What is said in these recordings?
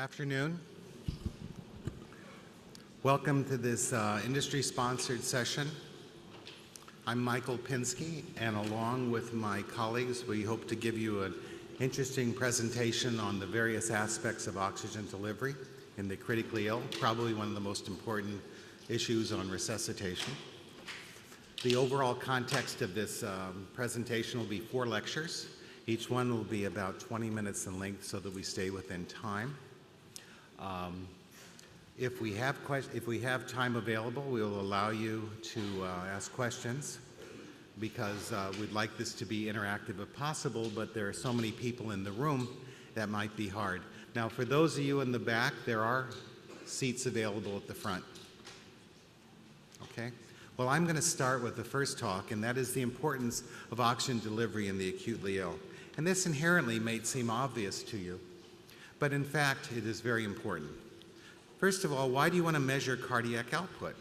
Afternoon. Welcome to this industry-sponsored session. I'm Michael Pinsky, and along with my colleagues, we hope to give you an interesting presentation on the various aspects of oxygen delivery in the critically ill, probably one of the most important issues on resuscitation. The overall context of this presentation will be 4 lectures. Each one will be about 20 minutes in length so that we stay within time. If we have time available, we will allow you to ask questions because we'd like this to be interactive if possible, but there are so many people in the room that might be hard. Now, for those of you in the back, there are seats available at the front. Okay? Well, I'm going to start with the first talk, and that is the importance of oxygen delivery in the acutely ill. And this inherently may seem obvious to you, but in fact, it is very important. First of all, why do you want to measure cardiac output?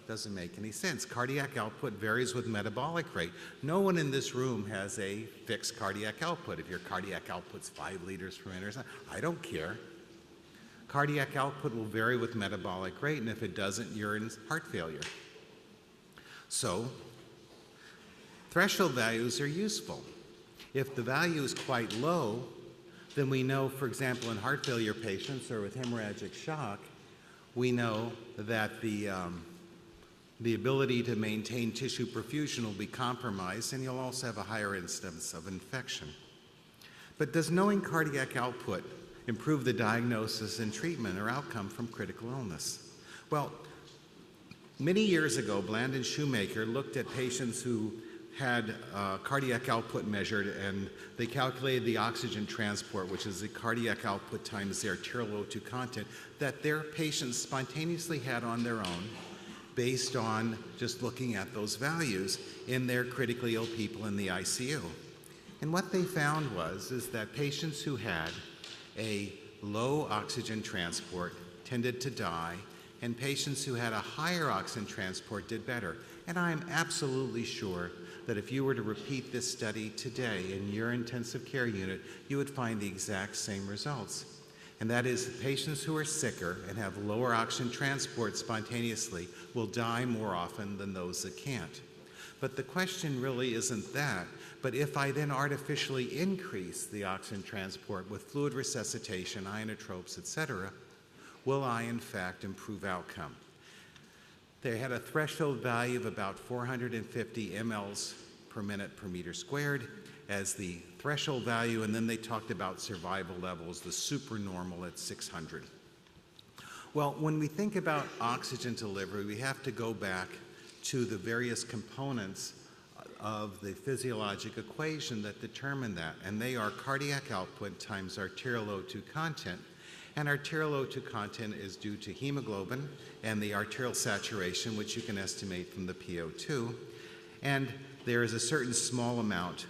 Doesn't make any sense. Cardiac output varies with metabolic rate. No one in this room has a fixed cardiac output. If your cardiac output's 5 liters per minute or something, I don't care. Cardiac output will vary with metabolic rate, and if it doesn't, you're in heart failure. So, threshold values are useful. If the value is quite low, then we know, for example, in heart failure patients or with hemorrhagic shock, we know that the ability to maintain tissue perfusion will be compromised, and you'll also have a higher incidence of infection. But does knowing cardiac output improve the diagnosis and treatment or outcome from critical illness? Well, many years ago, Bland and Shoemaker looked at patients who had cardiac output measured, and they calculated the oxygen transport, which is the cardiac output times the arterial O2 content, that their patients spontaneously had on their own based on just looking at those values in their critically ill people in the ICU. And what they found is that patients who had a low oxygen transport tended to die, and patients who had a higher oxygen transport did better. And I am absolutely sure that if you were to repeat this study today in your intensive care unit, you would find the exact same results. And that is, patients who are sicker and have lower oxygen transport spontaneously will die more often than those that can't. But the question really isn't that, but if I then artificially increase the oxygen transport with fluid resuscitation, inotropes, etc., will I in fact improve outcome? They had a threshold value of about 450 mLs per minute per meter squared as the threshold value, and then they talked about survival levels, the supernormal at 600. Well, when we think about oxygen delivery, we have to go back to the various components of the physiologic equation that determine that, and they are cardiac output times arterial O2 content. And arterial O2 content is due to hemoglobin and the arterial saturation, which you can estimate from the PO2. And there is a certain small amount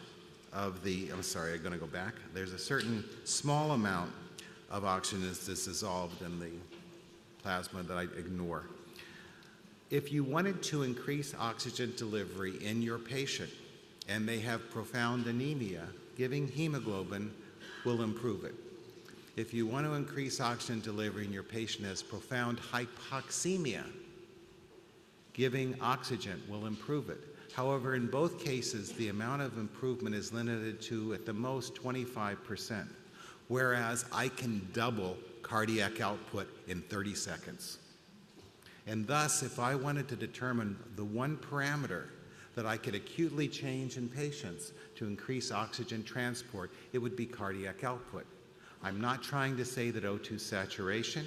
of the, there's a certain small amount of oxygen that's dissolved in the plasma that I ignore. If you wanted to increase oxygen delivery in your patient and they have profound anemia, giving hemoglobin will improve it. If you want to increase oxygen delivery and your patient has profound hypoxemia, giving oxygen will improve it. However, in both cases, the amount of improvement is limited to, at the most, 25%, whereas I can double cardiac output in 30 seconds. And thus, if I wanted to determine the one parameter that I could acutely change in patients to increase oxygen transport, it would be cardiac output. I'm not trying to say that O2 saturation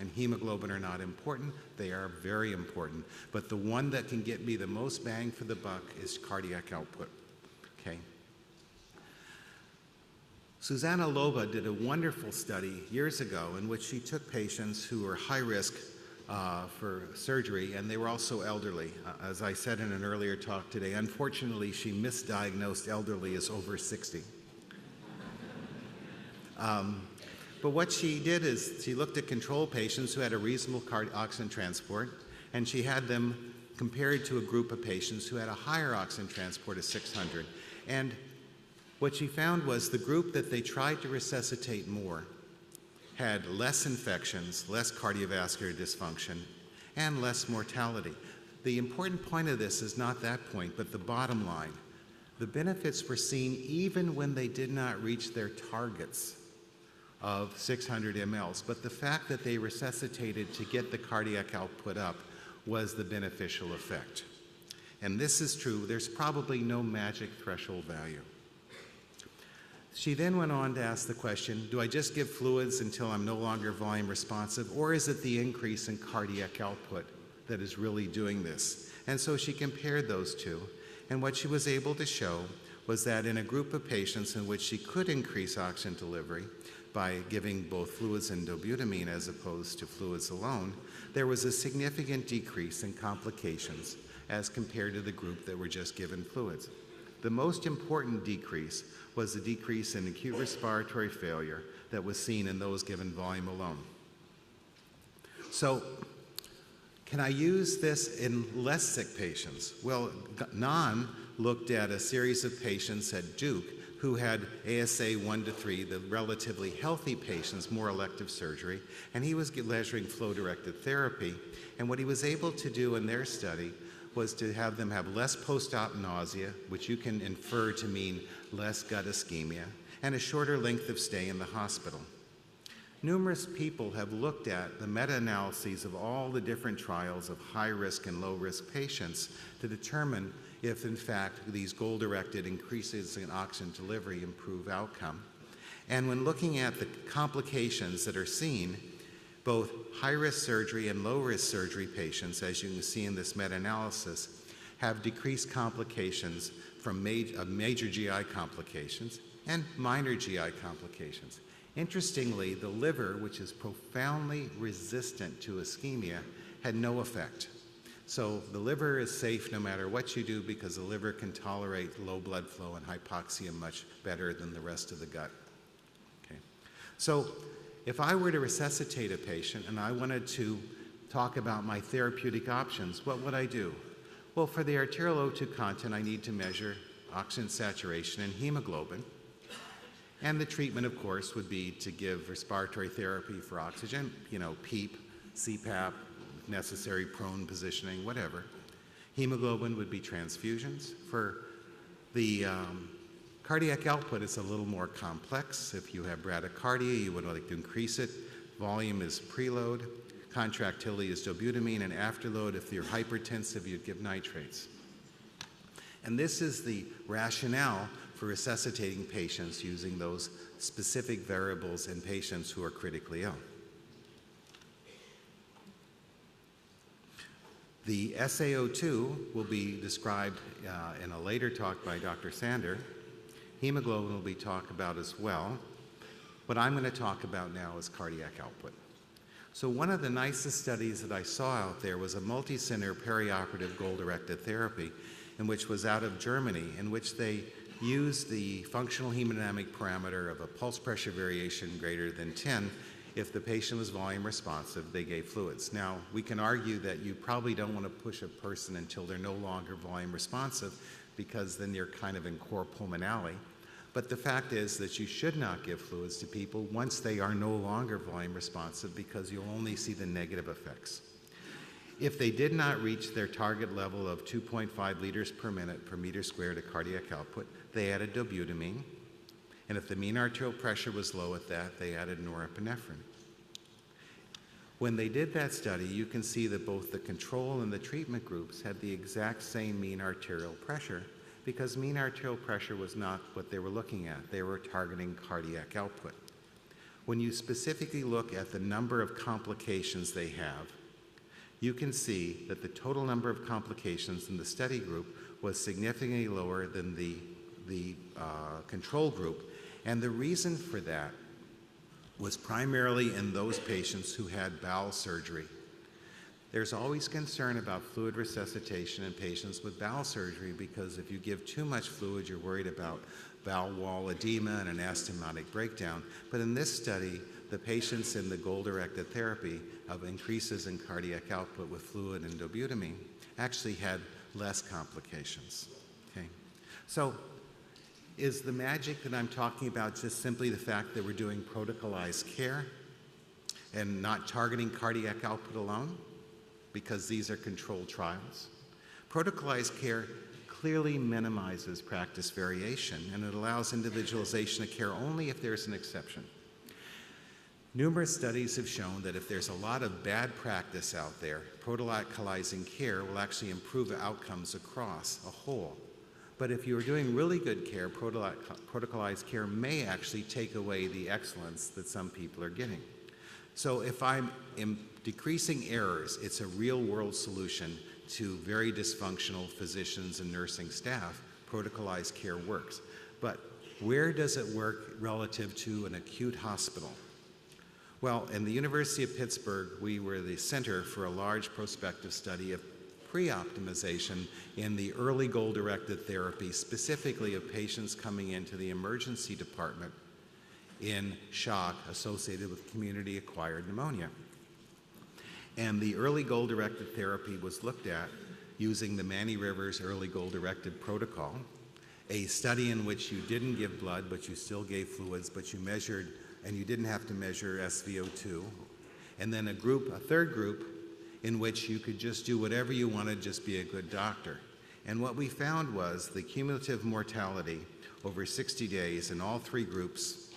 and hemoglobin are not important. They are very important. But the one that can get me the most bang for the buck is cardiac output. Okay. Susanna Loba did a wonderful study years ago in which she took patients who were high risk for surgery, and they were also elderly. As I said in an earlier talk today, unfortunately, she misdiagnosed elderly as over 60. But what she did is she looked at control patients who had a reasonable oxygen transport, and she had them compared to a group of patients who had a higher oxygen transport of 600. And what she found was the group that they tried to resuscitate more had less infections, less cardiovascular dysfunction, and less mortality. The important point of this is not that point, but the bottom line. The benefits were seen even when they did not reach their targets of 600 mLs, but the fact that they resuscitated to get the cardiac output up was the beneficial effect. And this is true. There's probably no magic threshold value. She then went on to ask the question, do I just give fluids until I'm no longer volume responsive, or is it the increase in cardiac output that is really doing this? And so she compared those two, and what she was able to show was that in a group of patients in which she could increase oxygen delivery by giving both fluids and dobutamine as opposed to fluids alone, there was a significant decrease in complications as compared to the group that were just given fluids. The most important decrease was the decrease in acute respiratory failure that was seen in those given volume alone. So, can I use this in less sick patients? Well, Nan looked at a series of patients at Duke who had ASA 1 to 3, the relatively healthy patients, more elective surgery, and he was measuring flow-directed therapy. And what he was able to do in their study was to have them have less post-op nausea, which you can infer to mean less gut ischemia, and a shorter length of stay in the hospital. Numerous people have looked at the meta-analyses of all the different trials of high-risk and low-risk patients to determine if, in fact, these goal-directed increases in oxygen delivery improve outcome. And when looking at the complications that are seen, both high-risk surgery and low-risk surgery patients, as you can see in this meta-analysis, have decreased complications from major GI complications and minor GI complications. Interestingly, the liver, which is profoundly resistant to ischemia, had no effect. So the liver is safe no matter what you do because the liver can tolerate low blood flow and hypoxia much better than the rest of the gut. Okay. So if I were to resuscitate a patient and I wanted to talk about my therapeutic options, what would I do? Well, for the arterial O2 content, I need to measure oxygen saturation and hemoglobin. And the treatment, of course, would be to give respiratory therapy for oxygen, PEEP, CPAP, necessary prone positioning, whatever. Hemoglobin would be transfusions. For the cardiac output, it's a little more complex. If you have bradycardia, you would like to increase it. Volume is preload. Contractility is dobutamine, and afterload, if you're hypertensive, you'd give nitrates. And this is the rationale for resuscitating patients using those specific variables in patients who are critically ill. The SaO2 will be described in a later talk by Dr. Sander. Hemoglobin will be talked about as well. What I'm going to talk about now is cardiac output. So one of the nicest studies that I saw out there was a multi-center perioperative goal-directed therapy, in which was out of Germany, in which they used the functional hemodynamic parameter of a pulse pressure variation greater than 10. If the patient was volume responsive, they gave fluids. Now, we can argue that you probably don't want to push a person until they're no longer volume responsive, because then you're kind of in cor pulmonale. But the fact is that you should not give fluids to people once they are no longer volume responsive, because you'll only see the negative effects. If they did not reach their target level of 2.5 liters per minute per meter squared of cardiac output, they added dobutamine. And if the mean arterial pressure was low at that, they added norepinephrine. When they did that study, you can see that both the control and the treatment groups had the exact same mean arterial pressure, because mean arterial pressure was not what they were looking at. They were targeting cardiac output. When you specifically look at the number of complications they have, you can see that the total number of complications in the study group was significantly lower than the control group. And the reason for that was primarily in those patients who had bowel surgery. There's always concern about fluid resuscitation in patients with bowel surgery, because if you give too much fluid, you're worried about bowel wall edema and an anastomotic breakdown. But in this study, the patients in the goal-directed therapy of increases in cardiac output with fluid and dobutamine actually had less complications. Okay? So is the magic that I'm talking about just simply the fact that we're doing protocolized care? and not targeting cardiac output alone, because these are controlled trials. Protocolized care clearly minimizes practice variation, and it allows individualization of care only if there's an exception. Numerous studies have shown that if there's a lot of bad practice out there, protocolizing care will actually improve outcomes across a whole. But if you are doing really good care, protocolized care may actually take away the excellence that some people are getting. So if I'm decreasing errors, it's a real-world solution to very dysfunctional physicians and nursing staff. Protocolized care works. But where does it work relative to an acute hospital? Well, in the University of Pittsburgh, we were the center for a large prospective study of pre-optimization in the early goal-directed therapy, specifically of patients coming into the emergency department in shock associated with community-acquired pneumonia. And the early goal-directed therapy was looked at using the Manny Rivers early goal-directed protocol, a study in which you didn't give blood, but you still gave fluids, but you measured, and you didn't have to measure SVO2. And then a third group, in which you could just do whatever you wanted, just be a good doctor. And what we found was the cumulative mortality over 60 days in all three groups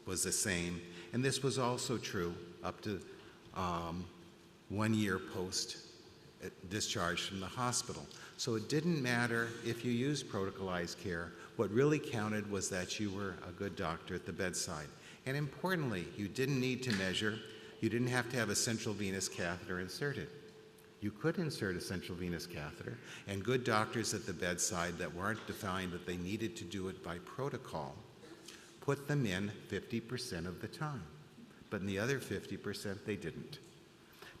was the same. And this was also true up to 1 year post discharge from the hospital. So it didn't matter if you used protocolized care. What really counted was that you were a good doctor at the bedside. And importantly, you didn't need to measure. You didn't have to have a central venous catheter inserted. You could insert a central venous catheter, and good doctors at the bedside that weren't defined that they needed to do it by protocol put them in 50% of the time. But in the other 50%, they didn't.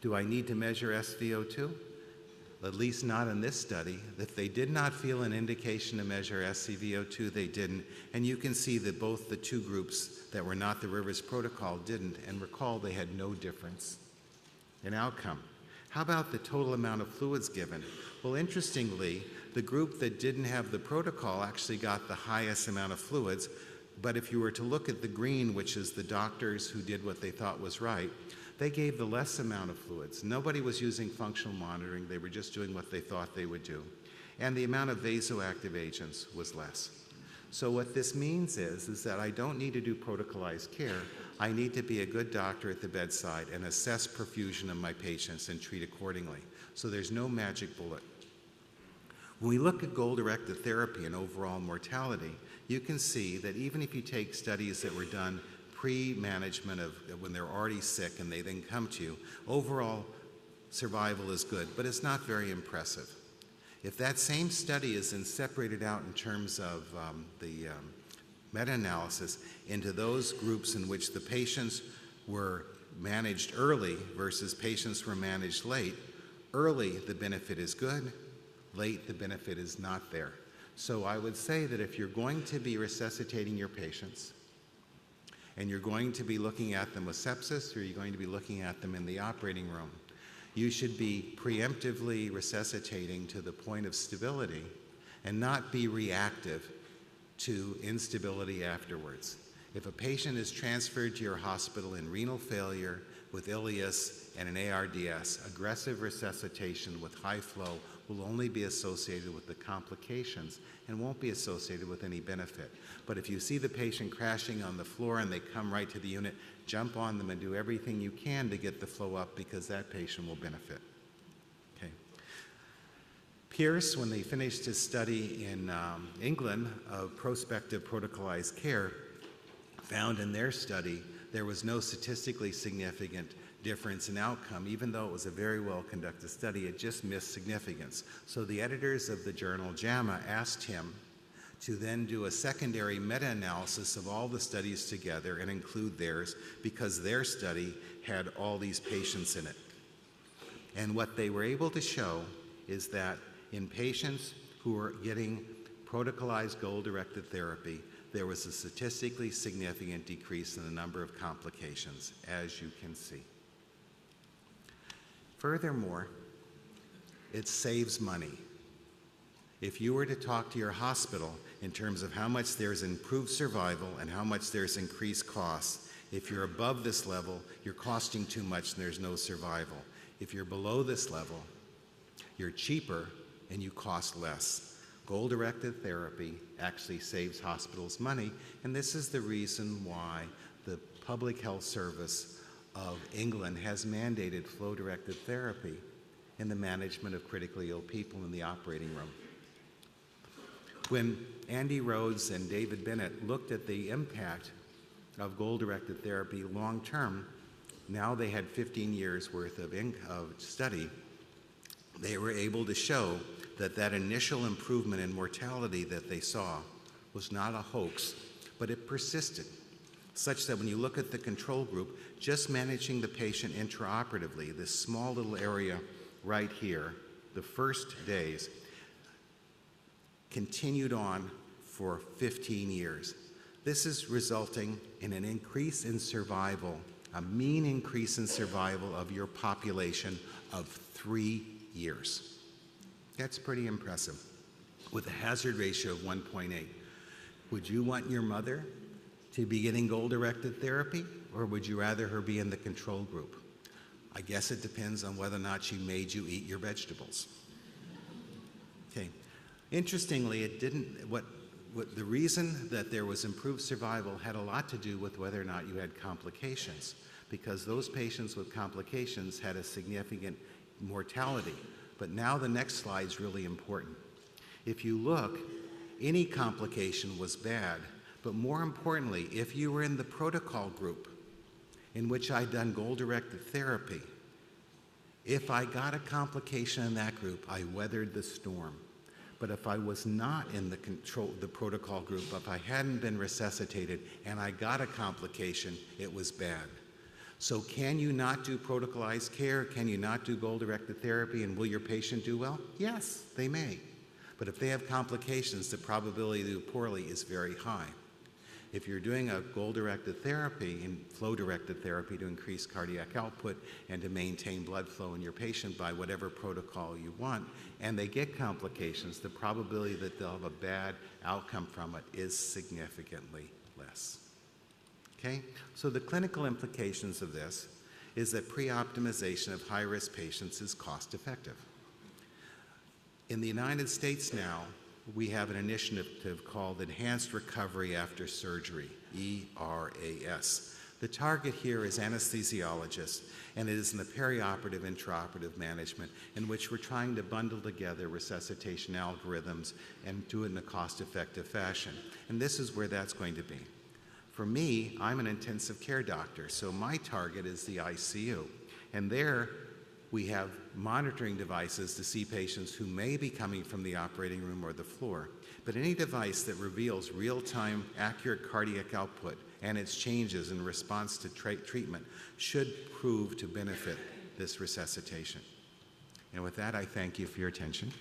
Do I need to measure SVO2? At least not in this study. If they did not feel an indication to measure SCVO2, they didn't. And you can see that both the two groups that were not the Rivers protocol didn't, and recall they had no difference in outcome. How about the total amount of fluids given? Well, interestingly, the group that didn't have the protocol actually got the highest amount of fluids, but if you were to look at the green, which is the doctors who did what they thought was right, they gave the less amount of fluids. Nobody was using functional monitoring. They were just doing what they thought they would do. And the amount of vasoactive agents was less. So what this means is that I don't need to do protocolized care. I need to be a good doctor at the bedside and assess perfusion of my patients and treat accordingly. So there's no magic bullet. When we look at goal-directed therapy and overall mortality, you can see that even if you take studies that were done pre-management of when they're already sick and they then come to you, overall survival is good, but it's not very impressive. If that same study is then separated out in terms of the meta-analysis into those groups in which the patients were managed early versus patients were managed late, early the benefit is good, late the benefit is not there. So I would say that if you're going to be resuscitating your patients, and you're going to be looking at them with sepsis, or you're going to be looking at them in the operating room, you should be preemptively resuscitating to the point of stability and not be reactive to instability afterwards. If a patient is transferred to your hospital in renal failure with ileus and an ARDS, aggressive resuscitation with high flow will only be associated with the complications and won't be associated with any benefit. But if you see the patient crashing on the floor and they come right to the unit, jump on them and do everything you can to get the flow up, because that patient will benefit. Okay. Pierce, when they finished his study in England of prospective protocolized care, found in their study there was no statistically significant difference in outcome. Even though it was a very well-conducted study, it just missed significance. So the editors of the journal JAMA asked him to then do a secondary meta-analysis of all the studies together and include theirs, because their study had all these patients in it. And what they were able to show is that in patients who were getting protocolized goal-directed therapy, there was a statistically significant decrease in the number of complications, as you can see. Furthermore, it saves money. If you were to talk to your hospital in terms of how much there's improved survival and how much there's increased costs, If you're above this level, you're costing too much and there's no survival. If you're below this level, you're cheaper and you cost less. Goal-directed therapy actually saves hospitals money, and this is the reason why the Public Health Service of England has mandated flow-directed therapy in the management of critically ill people in the operating room. When Andy Rhodes and David Bennett looked at the impact of goal-directed therapy long-term, now they had 15 years worth of study, they were able to show that that initial improvement in mortality that they saw was not a hoax, but it persisted, such that when you look at the control group, just managing the patient intraoperatively, this small little area right here, the first days, continued on for 15 years. This is resulting in an increase in survival, a mean increase in survival of your population of 3 years. That's pretty impressive, with a hazard ratio of 1.8. Would you want your mother to be getting goal-directed therapy, or would you rather her be in the control group? I guess it depends on whether or not she made you eat your vegetables. Okay. Interestingly, it didn't. The reason that there was improved survival had a lot to do with whether or not you had complications, because those patients with complications had a significant mortality. But now the next slide is really important. If you look, any complication was bad, but more importantly, if you were in the protocol group in which I'd done goal-directed therapy, if I got a complication in that group, I weathered the storm. But if I was not in the protocol group, if I hadn't been resuscitated and I got a complication, it was bad. So can you not do protocolized care? Can you not do goal-directed therapy? And will your patient do well? Yes, they may. But if they have complications, the probability to do poorly is very high. If you're doing a goal-directed therapy and flow-directed therapy to increase cardiac output and to maintain blood flow in your patient by whatever protocol you want, and they get complications, the probability that they'll have a bad outcome from it is significantly less. Okay? So the clinical implications of this is that pre-optimization of high-risk patients is cost-effective. In the United States now, we have an initiative called Enhanced Recovery After Surgery, ERAS. The target here is anesthesiologists, and it is in the perioperative, intraoperative management in which we're trying to bundle together resuscitation algorithms and do it in a cost-effective fashion. And this is where that's going to be. For me, I'm an intensive care doctor, so my target is the ICU. And there we have monitoring devices to see patients who may be coming from the operating room or the floor. But any device that reveals real-time accurate cardiac output and its changes in response to treatment should prove to benefit this resuscitation. And with that, I thank you for your attention.